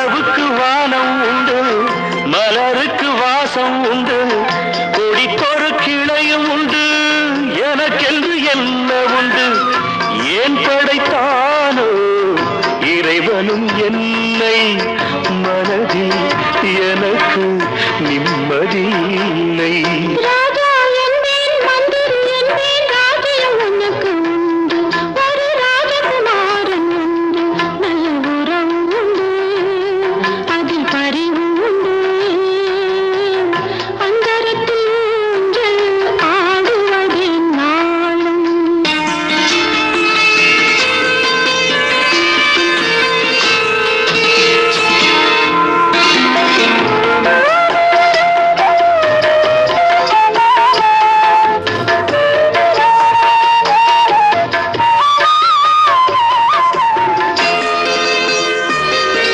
நிலவுக்கு வானம் உண்டு, மலருக்கு வாசம் உண்டு, கொடிக்கொரு கிளையும் உண்டு, எனக்கென்று என்ன உண்டு? ஏன் படைத்தானோ இறைவனும் என்னை? மனதில் எனக்கு நிம்மதி இல்லை.